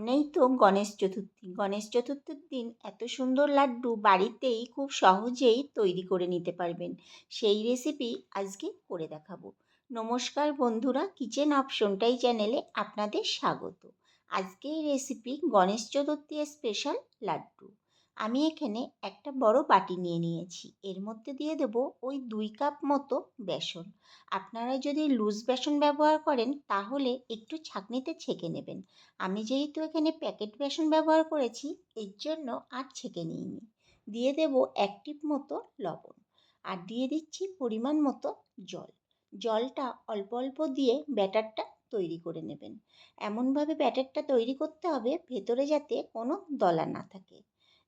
সামনেই তো গণেশ চতুর্থীর দিন এত সুন্দর লাড্ডু বাড়িতেই খুব সহজেই তৈরি করে নিতে পারবেন। সেই রেসিপি আজকে করে দেখাবো। নমস্কার বন্ধুরা, কিচেন অপশনটাই চ্যানেলে আপনাদের স্বাগত। আজকে এই রেসিপি গণেশ চতুর্থী স্পেশাল লাড্ডু। আমি এখানে একটা বড় বাটি নিয়ে নিয়েছি। এর মধ্যে দিয়ে দেব ওই 2 কাপ মতো বেসন। আপনারা যদি লুজ বেসন ব্যবহার করেন তাহলে একটু ছাঁকনিতে ছেঁকে নেবেন। আমি যেহেতু এখানে প্যাকেট বেসন ব্যবহার করেছি এর জন্য আর ছেঁকে নিইনি। দিয়ে দেব 1 টিপ মতো লবণ আর দিয়ে দিচ্ছি পরিমাণ মতো জল। জলটা অল্প অল্প দিয়ে ব্যাটারটা তৈরি করে নেবেন। এমনভাবে ব্যাটারটা তৈরি করতে হবে ভেতরে যাতে কোনো দলা না থাকে।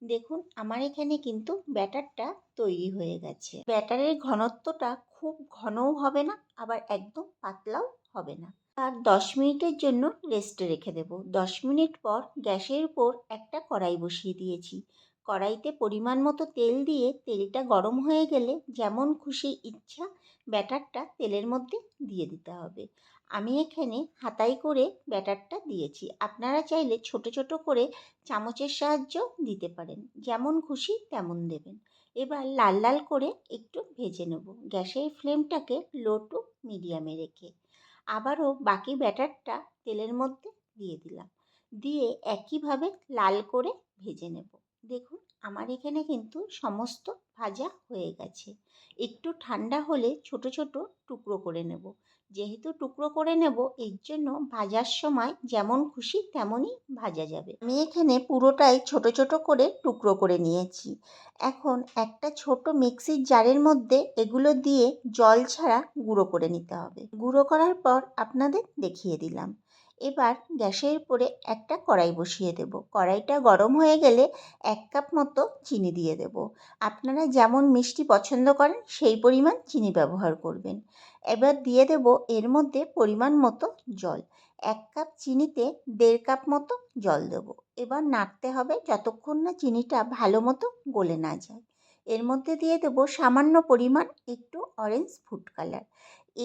দেখুন আমার এখানে কিন্তু ব্যাটারটা তৈরি হয়ে গেছে। ব্যাটারের ঘনত্বটা খুব ঘনও হবে না, আবার একদম পাতলাও হবে না। আর 10 মিনিটের জন্য রেস্টে রেখে দেব। 10 মিনিট পর গ্যাসের উপর একটা কড়াই বসিয়ে দিয়েছি। কড়াইতে পরিমাণ মতো তেল দিয়ে তেলটা গরম হয়ে গেলে যেমন খুশি ইচ্ছা ব্যাটারটা তেলের মধ্যে দিয়ে দিতে হবে। আমি এখানে হাতায় করে ব্যাটারটা দিয়েছি। আপনারা চাইলে ছোট ছোট করে চামচের সাহায্যেও দিতে পারেন, যেমন খুশি তেমন দেবেন। এবার লাল লাল করে একটু ভেজে নেব, গ্যাসের ফ্লেমটাকে লো টু মিডিয়ামে রেখে। আবারও বাকি ব্যাটারটা তেলের মধ্যে দিয়ে দিলাম, দিয়ে একইভাবে লাল করে ভেজে নেব। দেখুন আমার এখানে কিন্তু সমস্ত ভাজা হয়ে গেছে। একটু ঠান্ডা হলে ছোট ছোট টুকরো করে নেব। যেহেতু টুকরো করে নেব এর জন্য ভাজার সময় যেমন খুশি তেমনই ভাজা যাবে। আমি এখানে পুরোটাই ছোট ছোট করে টুকরো করে নিয়েছি। এখন একটা ছোট মিক্সির জারের মধ্যে এগুলো দিয়ে জল ছাড়া গুঁড়ো করে নিতে হবে। গুঁড়ো করার পর আপনাদের দেখিয়ে দিলাম। এবার গ্যাসের উপরে একটা কড়াই বসিয়ে দেব। কড়াইটা গরম হয়ে গেলে 1 কাপ মতো চিনি দিয়ে দেব। আপনারা যেমন মিষ্টি পছন্দ করেন সেই পরিমাণ চিনি ব্যবহার করবেন। এবার দিয়ে দেব এর মধ্যে পরিমাণ মতো জল। 1 কাপ চিনিতে 1.5 কাপ মতো জল দেব। এবার নাড়তে হবে যতক্ষণ না চিনিটা ভালো মতো গলে না যায়। এর মধ্যে দিয়ে দেব সামান্য পরিমাণ একটু অরেঞ্জ ফুড কালার।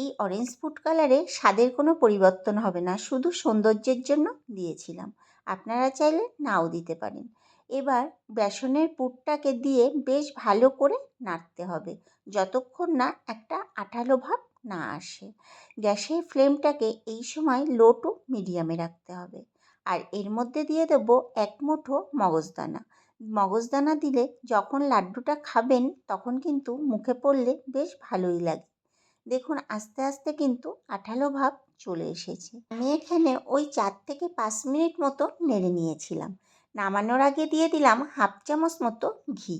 এই অরেঞ্জ ফুড কালারে স্বাদের কোনো পরিবর্তন হবে না, শুধু সৌন্দর্যের জন্য দিয়েছিলাম। আপনারা চাইলে নাও দিতে পারেন। এবার বেসনের পুরটাকে দিয়ে বেশ ভালো করে নাড়তে হবে যতক্ষণ না একটা আঠালো ভাব না আসে। গ্যাসের ফ্লেমটাকে এই সময় লো টু মিডিয়ামে রাখতে হবে। আর এর মধ্যে দিয়ে দেব 1 মুঠো মগজদানা। মগজদানা দিলে যখন লাড্ডুটা খাবেন তখন কিন্তু মুখে পড়লে বেশ ভালোই লাগে। দেখুন আস্তে আস্তে কিন্তু আঠালো ভাব চলে এসেছে। আমি এখানে ওই 4 থেকে 5 মিনিট মতো নেড়ে নিয়েছিলাম। নামানোর আগে দিয়ে দিলাম 1/2 চামচ মতো ঘি।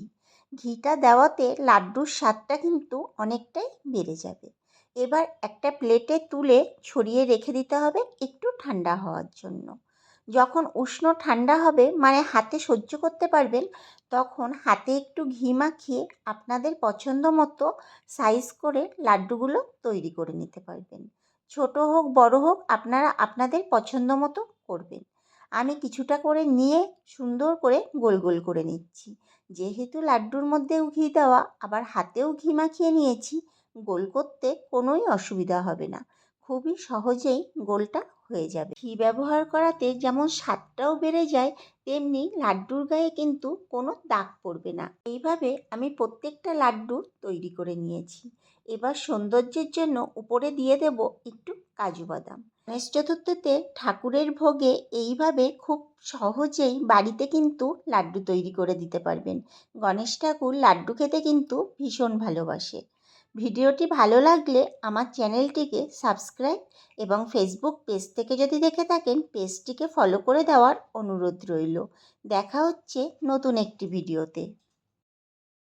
ঘিটা দেওয়াতে লাড্ডুর স্বাদটা কিন্তু অনেকটাই বেড়ে যাবে। এবার একটা প্লেটে তুলে ছড়িয়ে রেখে দিতে হবে একটু ঠান্ডা হওয়ার জন্য। যখন উষ্ণ ঠান্ডা হবে মানে হাতে সহ্য করতে পারবেন, তখন হাতে একটু ঘি মাখিয়ে আপনাদের পছন্দ মতো সাইজ করে লাড্ডুগুলো তৈরি করে নিতে পারবেন। ছোট হোক বড় হোক আপনারা আপনাদের পছন্দ মতো করবেন। আমি কিছুটা করে নিয়ে সুন্দর করে গোল গোল করে নিচ্ছি। যেহেতু লাড্ডুর মধ্যেও ঘি দেওয়া আবার হাতেও ঘি মাখিয়ে নিয়েছি, গোল করতে কোনোই অসুবিধা হবে না, খুবই সহজেই গোলটা হয়ে যাবে। ঘি ব্যবহার করাতে যেমন স্বাদটাও বেড়ে যায়, তেমনি লাড্ডুর গায়ে কিন্তু কোনো দাগ পড়বে না। এইভাবে আমি প্রত্যেকটা লাড্ডু তৈরি করে নিয়েছি। এবার সৌন্দর্যের জন্য উপরে দিয়ে দেব একটু কাজু বাদাম। গণেশ চতুর্থীতে ঠাকুরের ভোগে এইভাবে খুব সহজেই বাড়িতে কিন্তু লাড্ডু তৈরি করে দিতে পারবেন। গণেশ ঠাকুর লাড্ডু খেতে কিন্তু ভীষণ ভালোবাসে। ভিডিওটি ভালো লাগলে আমার চ্যানেলটিকে সাবস্ক্রাইব এবং ফেসবুক পেজ থেকে যদি দেখে থাকেন পেজটিকে ফলো করে দেওয়ার অনুরোধ রইল। দেখা হচ্ছে নতুন একটি ভিডিওতে।